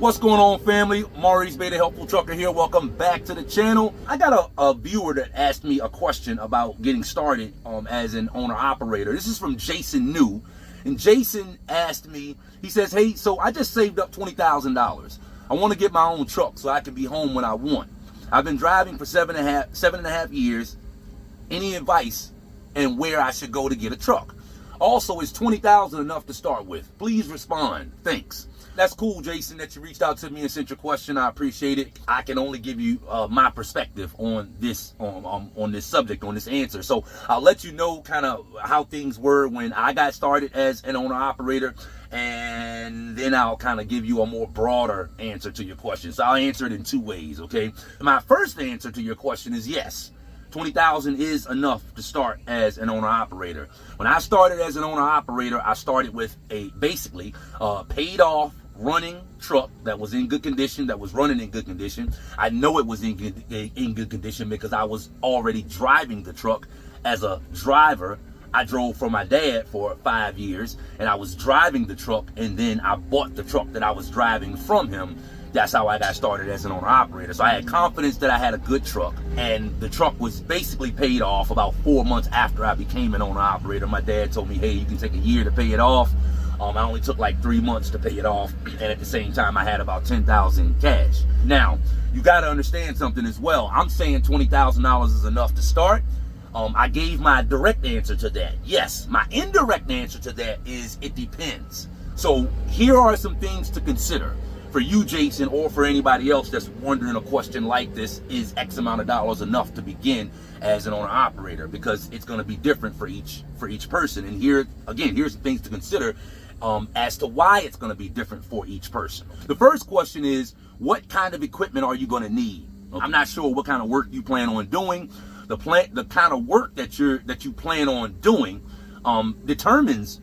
What's going on, family? Maurice Bay, the Helpful Trucker here. Welcome back to the channel. I got a viewer that asked me a question about getting started as an owner-operator. This is from Jason New. And Jason asked me, he says, hey, so I just saved up $20,000. I want to get my own truck so I can be home when I want. I've been driving for seven and a half years. Any advice and where I should go to get a truck? Also, is $20,000 enough to start with? Please respond. Thanks. That's cool, Jason, that you reached out to me and sent your question. I appreciate it. I can only give you my perspective on this subject, on this answer. So I'll let you know kind of how things were when I got started as an owner-operator, and then I'll kind of give you a more broader answer to your question. So I'll answer it in two ways, okay? My first answer to your question is yes. $20,000 is enough to start as an owner-operator. When I started as an owner-operator, I started with a basically paid-off running truck that was in good condition, that was running in good condition. I know it was in good condition because I was already driving the truck as a driver. I drove for my dad for 5 years, and I was driving the truck, and then I bought the truck that I was driving from him. That's how I got started as an owner-operator. So I had confidence that I had a good truck, and the truck was basically paid off about 4 months after I became an owner-operator. My dad told me, hey, you can take a year to pay it off. I only took like 3 months to pay it off, and at the same time, I had about $10,000 cash. Now, you got to understand something as well. I'm saying $20,000 is enough to start. I gave my direct answer to that. Yes, my indirect answer to that is it depends. So here are some things to consider. For you, Jason, or for anybody else that's wondering a question like this, is X amount of dollars enough to begin as an owner-operator? Because it's going to be different for each person. And here, again, here's some things to consider as to why it's going to be different for each person. The first question is, what kind of equipment are you going to need? I'm not sure what kind of work you plan on doing. The kind of work that you plan on doing determines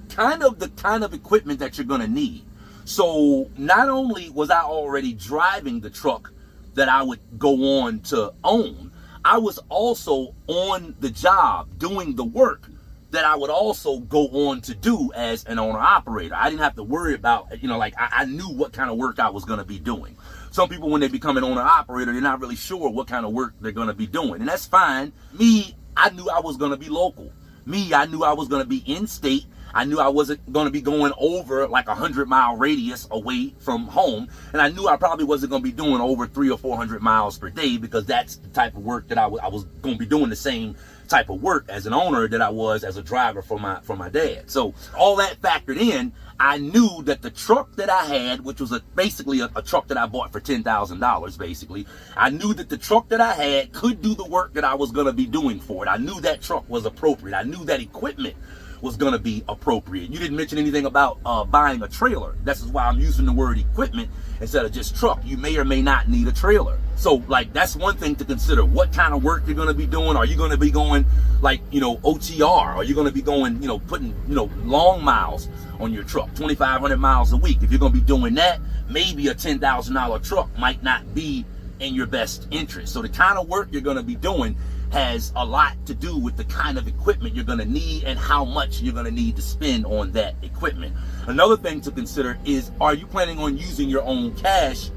the kind of equipment that you're going to need. So not only was I already driving the truck that I would go on to own, I was also on the job doing the work that I would also go on to do as an owner-operator. I didn't have to worry about, I knew what kind of work I was going to be doing. Some people, when they become an owner-operator, they're not really sure what kind of work they're going to be doing. And that's fine. Me, I knew I was going to be local. Me, I knew I was going to be in-state. I knew I wasn't going to be going over like a 100-mile radius away from home. And I knew I probably wasn't going to be doing over 300 or 400 miles per day, because that's the type of work that I was going to be doing, the same type of work as an owner that I was as a driver for my dad. So all that factored in, I knew that the truck that I had, which was basically a truck that I bought for $10,000, basically, I knew that the truck that I had could do the work that I was going to be doing for it. I knew that truck was appropriate. I knew that equipment was going to be appropriate. You didn't mention anything about buying a trailer. This is why I'm using the word equipment instead of just truck. You may or may not need a trailer. So that's one thing to consider. What kind of work you're going to be doing? Are you going to be going OTR? Are you going to be going, putting, long miles on your truck, 2,500 miles a week? If you're going to be doing that, maybe a $10,000 truck might not be in your best interest. So the kind of work you're going to be doing has a lot to do with the kind of equipment you're going to need and how much you're going to need to spend on that equipment. Another thing to consider is, are you planning on using your own cash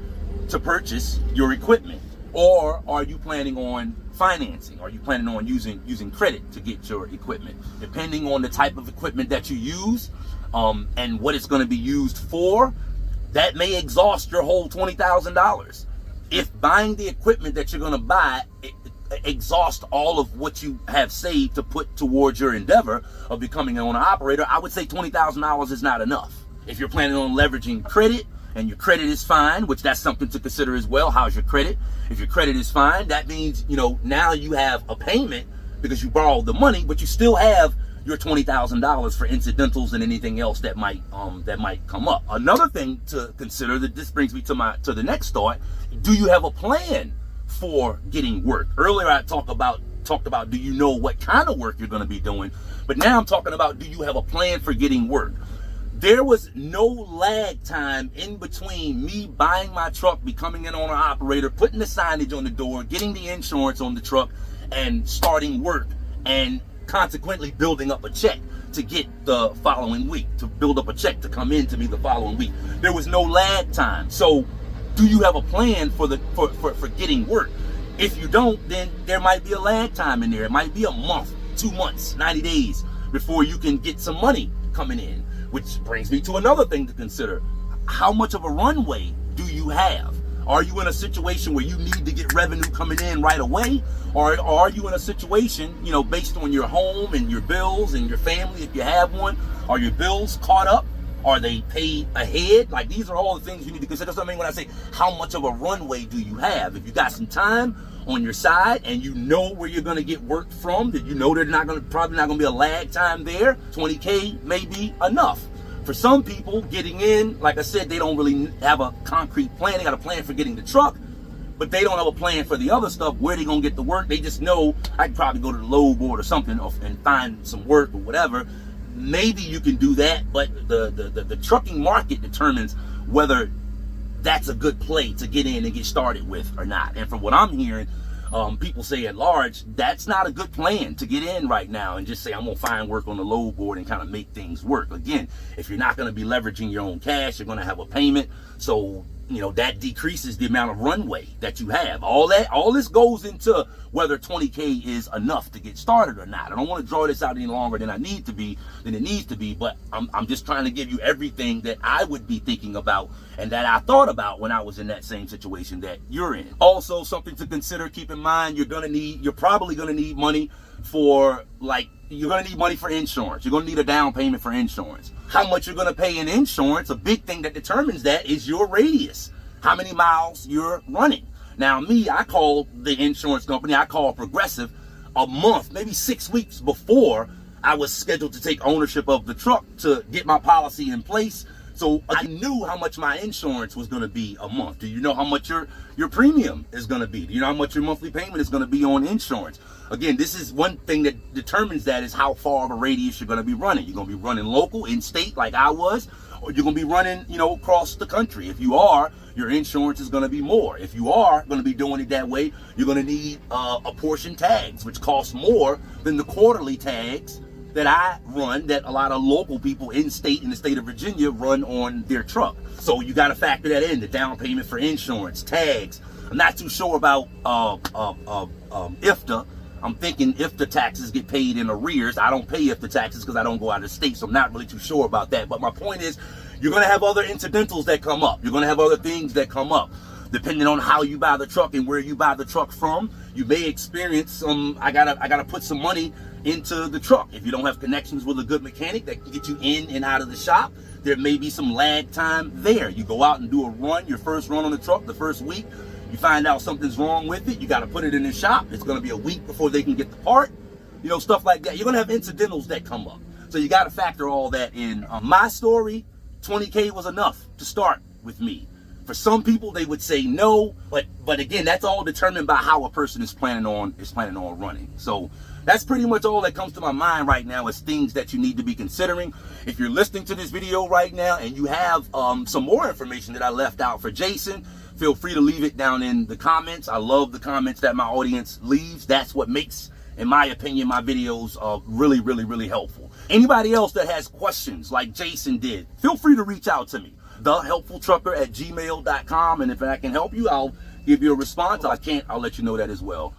to purchase your equipment, or are you planning on financing? Are you planning on using credit to get your equipment? Depending on the type of equipment that you use and what it's going to be used for, that may exhaust your whole $20,000. If buying the equipment that you're going to buy exhaust all of what you have saved to put towards your endeavor of becoming an owner-operator, I would say $20,000 is not enough. If you're planning on leveraging credit and your credit is fine, which that's something to consider as well. How's your credit? If your credit is fine, that means, now you have a payment because you borrowed the money, but you still have your $20,000 for incidentals and anything else that might come up. Another thing to consider, that this brings me to the next thought: do you have a plan for getting work? Earlier I talked about do you know what kind of work you're going to be doing, but now I'm talking about, do you have a plan for getting work? There was no lag time in between me buying my truck, becoming an owner operator, putting the signage on the door, getting the insurance on the truck, and starting work, and consequently building up a check. to get the following week, to build up a check to come in to me the following week. There was no lag time. So do you have a plan for getting work? If you don't, then there might be a lag time in there. It might be a month, 2 months, 90 days before you can get some money coming in, which brings me to another thing to consider. How much of a runway do you have? Are you in a situation where you need to get revenue coming in right away? Or are you in a situation, you know, based on your home and your bills and your family, if you have one, are your bills caught up? Are they paid ahead? Like, these are all the things you need to consider. So I mean, when I say how much of a runway do you have? If you got some time on your side and you know where you're going to get work from, that you know there's probably not going to be a lag time there, 20K may be enough. For some people, getting in, like I said, they don't really have a concrete plan. They got a plan for getting the truck, but they don't have a plan for the other stuff, where they're going to get the work. They just know, I can probably go to the load board or something and find some work or whatever. Maybe you can do that, but the trucking market determines whether that's a good play to get in and get started with or not. And from what I'm hearing, people say at large, that's not a good plan to get in right now and just say, I'm gonna find work on the load board and kind of make things work. Again, if you're not gonna be leveraging your own cash, you're gonna have a payment. So, you know, that decreases the amount of runway that you have. All this goes into whether 20K is enough to get started or not. I don't want to draw this out any longer than it needs to be, but I'm just trying to give you everything that I would be thinking about and that I thought about when I was in that same situation that you're in. Also, something to consider, keep in mind, you're probably gonna need money for, like, you're gonna need money for insurance. You're gonna need a down payment for insurance. How much you're gonna pay in insurance, a big thing that determines that is your radius, how many miles you're running. Now me, I call the insurance company, I call Progressive a month, maybe 6 weeks before I was scheduled to take ownership of the truck to get my policy in place. So I knew how much my insurance was gonna be a month. Do you know how much your premium is gonna be? Do you know how much your monthly payment is gonna be on insurance? Again, this is one thing that determines that, is how far of a radius you're gonna be running. You're gonna be running local, in-state like I was, or you're gonna be running, you know, across the country. If you are, your insurance is gonna be more. If you are gonna be doing it that way, you're gonna need apportion tags, which cost more than the quarterly tags that I run, that a lot of local people in the state of Virginia run on their truck. So you got to factor that in, the down payment for insurance, tags. I'm not too sure about IFTA. I'm thinking IFTA taxes get paid in arrears. I don't pay IFTA taxes because I don't go out of state, so I'm not really too sure about that. But my point is, you're going to have other incidentals that come up. You're going to have other things that come up. Depending on how you buy the truck and where you buy the truck from, you may experience some, I gotta put some money into the truck. If you don't have connections with a good mechanic that can get you in and out of the shop, there may be some lag time there. You go out and do a run, your first run on the truck, the first week, you find out something's wrong with it, you gotta put it in the shop. It's gonna be a week before they can get the part, you know, stuff like that. You're gonna have incidentals that come up. So you gotta factor all that in. My story, 20K was enough to start with me. For some people, they would say no, but again, that's all determined by how a person is planning on running. So that's pretty much all that comes to my mind right now, is things that you need to be considering. If you're listening to this video right now and you have some more information that I left out for Jason, feel free to leave it down in the comments. I love the comments that my audience leaves. That's what makes, in my opinion, my videos really, really, really helpful. Anybody else that has questions like Jason did, feel free to reach out to me. thehelpfultrucker@gmail.com, and if I can help you, I'll give you a response. If I can't, I'll let you know that as well.